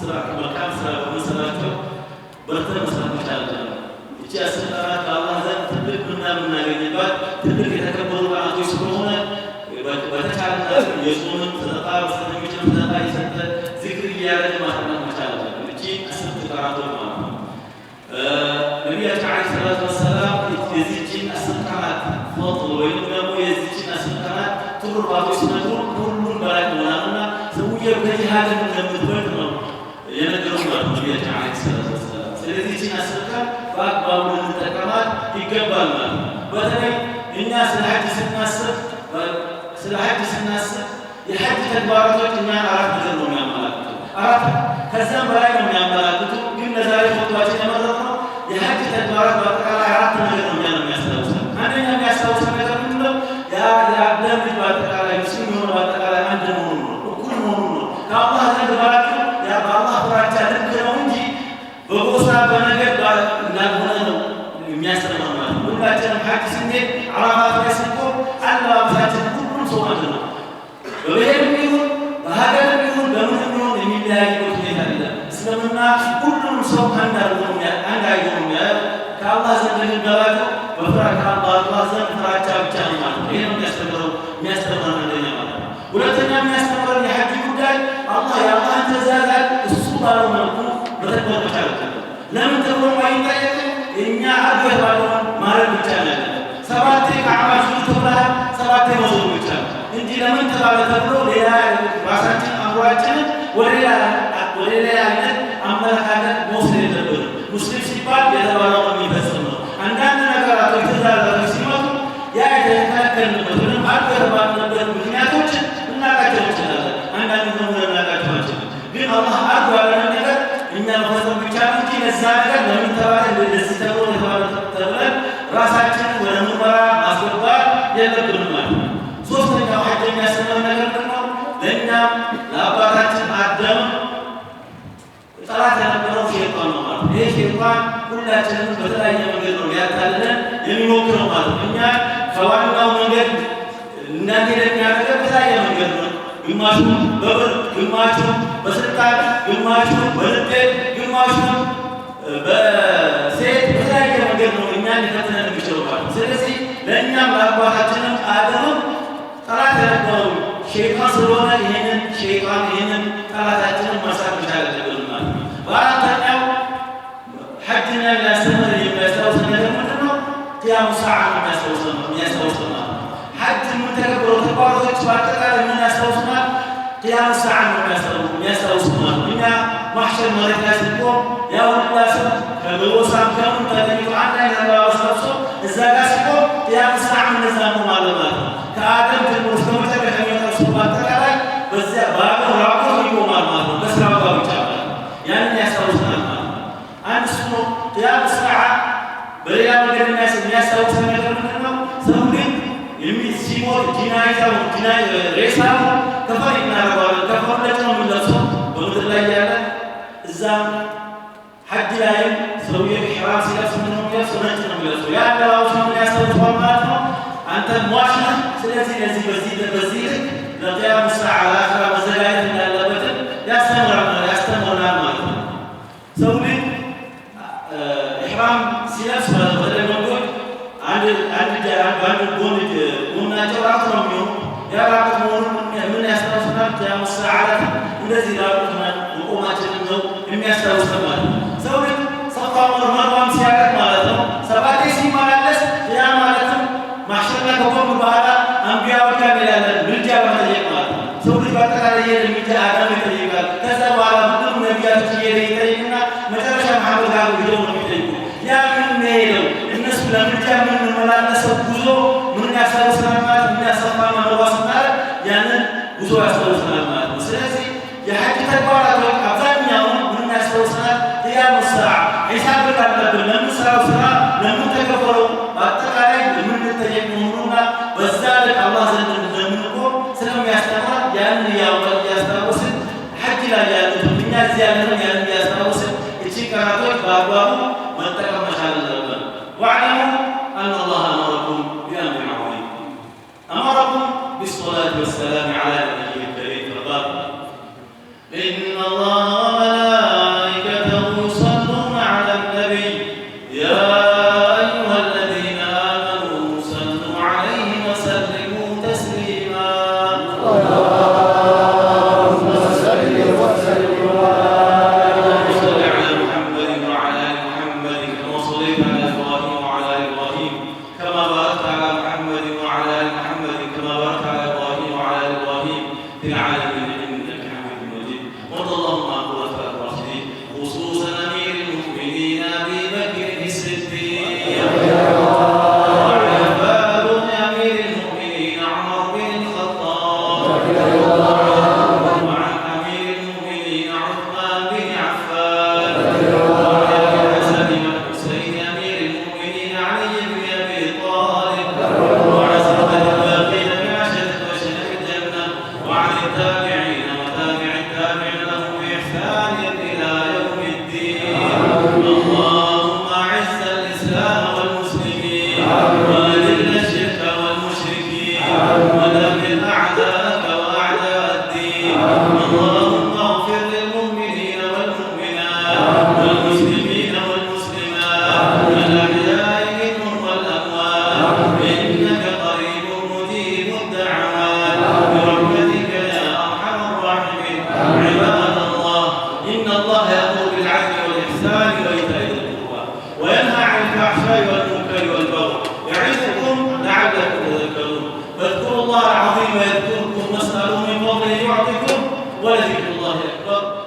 ስራ መልካም ስራ በመስራታቸው በርተን መስራት መቻል አለብን። እቺ አስራ ከአላህ ዘንድ ትልቅ የምናገኝባት ትልቅ የተከበሩ ቀናቶች ስለሆነ በተቻለ የጾምን ሰደቃ በሰጠኞችን ሰደቃ እየሰጠ ዚክር እያደረገ ማሳለፍ መቻል አለብን። እቺ አስር ቀናቶች ማለት ነው። ነቢያችን ዓለይሂ ሰላቱ ወሰላም የዚህችን አስር ቀናት ፈضል ወይም ደግሞ የዚህችን አስር ቀናት ትሩፋቶች ሲነግሩን ሁሉም በላይ መሆናልና ሰውየው ከጂሃድ እንደምትበልጥ ነው የነገሩን ማለት ነው ነቢያችን ዓለይሂ ሰላቱ ወሰላም። ስለዚህ እቺን አስር ቀን በአግባቡ ልንጠቀማት ይገባል ማለት ነው። በተለይ እኛ ስለ ሐጅ ስናስብ የሐጅ ተግባራቶች እኛን አራት ነገር ነው የሚያመላክቱ፣ አራት ከዛም በላይ ነው የሚያመላክቱ። ግን ለዛሬ ፎቶችን የመረጥነው የሐጅ ተግባራት በአጠቃላይ አራት ነገር ነው እኛን የሚያስታውሰን። አንደኛ የሚያስታውሰን ነገር ምንድን ነው? የአዳም ልጅ በአጠቃላይ ሙስሊም የሆነ በአጠቃላይ አንድ መሆኑ ነው፣ እኩል መሆኑ ነው። ከአላህ ዘንድ ባላቸው በአላህ ፍራቻ ልክ ነው እንጂ በጎሳ በነገድ እንዳልሆነ ነው የሚያስተምረው ማለት ነው። ሁላችንም ሐጅ ስንሄድ ዓረፋት ላይ ስንቆም አለባበሳችን ሁሉም ሰው አንድ ነው። በብሔርም ይሁን በሀገርም ይሁን በምንም ይሁን የሚለያይበት ሁኔታ የለም። እስልምና ሁሉም ሰው አንድ አይሆንም። ከአላህ ዘንድ ልንገባቸው ከአላህ ዘንድ ፍራቻ ብቻ ነው ማለት ነው። ይሄ ነው የሚያስተምረን አንደኛ ማለት ነው። ሁለተኛ የሚያስተምረን የሐጅ ጉዳይ አላህ የአላህን ትእዛዛት እሱ ባለው መልኩ መተግበር መቻል አለብን። ለምን ተብሎ አይጠየቅም። እኛ አገር ባለውን ማድረግ ብቻ ነው። ሰባቴ ከዓባ ዙሩ ተብሏል፣ ሰባቴ መዞር ብቻ እንጂ ለምን ተባለ ተብሎ ሌላ ራሳችን አምሯችንን ወደ ሌላ አይነት አመለካከት መውሰድ የለብንም። ሙስሊም ሲባል የተባለው የሚፈጽም ነው። አንዳንድ ነገራቶች ትእዛዛቶች ሲመጡ ያ የተከለከልንበት ወይም አልፎ የተባልንበት ምክንያቶችን ልናውቃቸው እንችላለን። አንዳንድ ደግሞ ልናውቃቸው አንችልም። ግን አላህ አርጎ ያለንን ነገር እኛ መፈጸም ብቻ ነው እንጂ ለዛ ነገር ለምን ተባለ እንደዚህ ተብሎ የተባለ ተብለን ራሳችንን ወደ ምርመራ ማስገባት የለብንም ማለት ነው። ሶስተኛው ሐጅ የሚያስተምረን ነገር ደግሞ ለእኛም ለአባታችን አዳም ጠላት የነበረው ሸይጣን ነው ማለት ነው። ይህ ሸይጣን ሁላችንም በተለያየ መንገድ ነው ሊያታልለን የሚሞክረው ማለት ነው። እኛ ከዋናው መንገድ እንዳንሄድ የሚያደርገን በተለያየ መንገድ ነው። ግማሹ በብር፣ ግማሹ በስልጣን፣ ግማሹ በንዴት፣ ግማሹ በሴት በተለያየ መንገድ ነው እኛን ሊፈትነን የሚችለው ማለት ነው። ስለዚህ ለእኛም ለአባታችንም አደምም ጠላት የነበረው ሸይጣን ስለሆነ ይህንን ጠላታችንን ማሳት መቻል አለብን ማለት ነው። በአራተኛው ሐጅና የሚያስታውሰን ነገር ምንድን ነው? ቂያሙ ሰዓ የሚያስታውሰን ማለት ነው። ሐጅ የምንተገብረው ተግባራቶች በአጠቃላይ ምን ያስታውሱናል? ቂያሙ ሰዓ ነው የሚያስታውሰን ማለት ነው። እኛ ማሕሸር መሬት ላይ ስንቆም ያ ሁላ ሰው ከበወሳም ከምን ተለይቶ አንድ አይነት አለባበስ ለብሶ እዛ ጋር ሲቆም ቂያሙ ሰዓ እንደዛ ነው ማለት ነው። ከአደም ጀምሮ እስከ መጨረሻ የሚመጣው ሰው በአጠቃላይ በዚያ በአገር ራቆት ይቆማል ማለት ነው። በስራው ጋር ብቻ ማለት ነው። ያንን ያስታውሰናል ማለት ነው። አንድ እሱ ነው ቂያሙ ሰዓ። በሌላ መንገድ የሚያስታውሰን ነገር ምንድን ነው? ሰው ግን ሲሞት ሬሳው ከፈን እናደርገዋለን። ከፈን ነጭ ነው የሚለብሰው በምድር ላይ ያለ እዛ ሐጅ ላይም ሰውዬው ኢሕራም ሲለብስ ምንድን ነው የሚለብሰው? ነጭ ነው የሚለብሰው። ያ አለባበሱ ምን ያስታውሰዋል ማለት ነው? አንተ ሟች ነህ። ስለዚህ በዚህ ልክ ለቂያሙ ሰዓ ለአኺራ መዘጋጀት እንዳለበትን ያስተምረናል ማለት ነው። ሰው ግን ኢሕራም ሲለብስ በተለይ ወንዶች አንድ ጎናቸው ራቁት ነው የሚሆኑ። ያ ራቁት መሆኑን ምን ያስታውሰናል? ቂያሙ ሰዓ እንደዚህ ራቁት መቆማችንን ነው የሚያስታውሰን ማለት ነው። ሰው ግን ሰፋ መርዋም ሲያደርግ ማለት ነው ሰባቴ ሲመላለስ ያ ማለትም ማሕሸር ላይ ከቆሙ በኋላ አንቢያዎች ጋር እንሄዳለን ምልጃ በመጠየቅ ማለት ነው። ሰው ልጅ በአጠቃላይ ምልጃ አዳም ይጠይቃል። ከዛ በኋላ ሁሉም ነቢያቶች እየሄደ ይጠይቅና መጨረሻ መሐመድ ጋር ሄደው ነው የሚጠይቁ። ያ ምን ሄደው እነሱ ለምልጃ የምንመላለሰው ጉዞ ምን ያስታውሰናል ማለት ምን ያሰፋና መርዋ ስናደርግ ያንን ጉዞ ያስታውሰናል ማለት ነው። ስለዚህ የሐጅ ተግባራቶች አብዛኛውን ምን ያስታውሰናል? ቂያሙ ሰዓ ሒሳብ አለብን። ለምንሰራው ስራ ለምንተገበረው በአጠቃላይ የምንጠየቅ መሆኑና በዛ ልክ አላህ ዘንድ እንደምንቆም ስለሚያስተምረን ያንን እያስታወስን ሐጅ ላይ ያሉትን እኛ እዚህ ያለነው ያንን እያስታወስን እቺ ቀናቶች በአግባቡ መጠቀም መቻል አለብን። ወዕለሙ አነ አላህ አመረኩም ቢአምሪን ዐዚም አመረኩም ቢሰላቲ ወሰላሚ ዐላ ነቢይሂል ከሪም ኢነ አላህ في العالمين إنك حميد مجيد. وارض اللهم عن خلفاء الراشدين خصوصا أمير المؤمنين أبي بكر الصديق وعلى فاروق أمير المؤمنين عمر بن الخطاب وعن أمير المؤمنين عثمان بن عفان وعن الحسن والحسين أمير المؤمنين علي بن أبي طالب وعن سائر الباقين من عشرة بشر الجنة وعن التابعين وتابع التابعين لهم بإحسان إلى يوم الدين. اللهم أعز الإسلام والمسلمين وأذل الشرك والمشركين ودمر أعداءك وأعداء الدين. اللهم اغفر للمؤمنين والمؤمنات والمسلمين والمسلمات الأحياء منهم والأموات إنك قريب مجيب الدعوات برحمتك يا أرحم الراحمين. عباد الله إن الله يأمر بالعدل والإحسان وإيتاء ذي القربى وينهى عن الفحشاء والمنكر والبغي يعظكم لعلكم تذكرون. فاذكروا الله العظيم يذكركم واسألوه من فضله يعطكم ولذكر الله أكبر.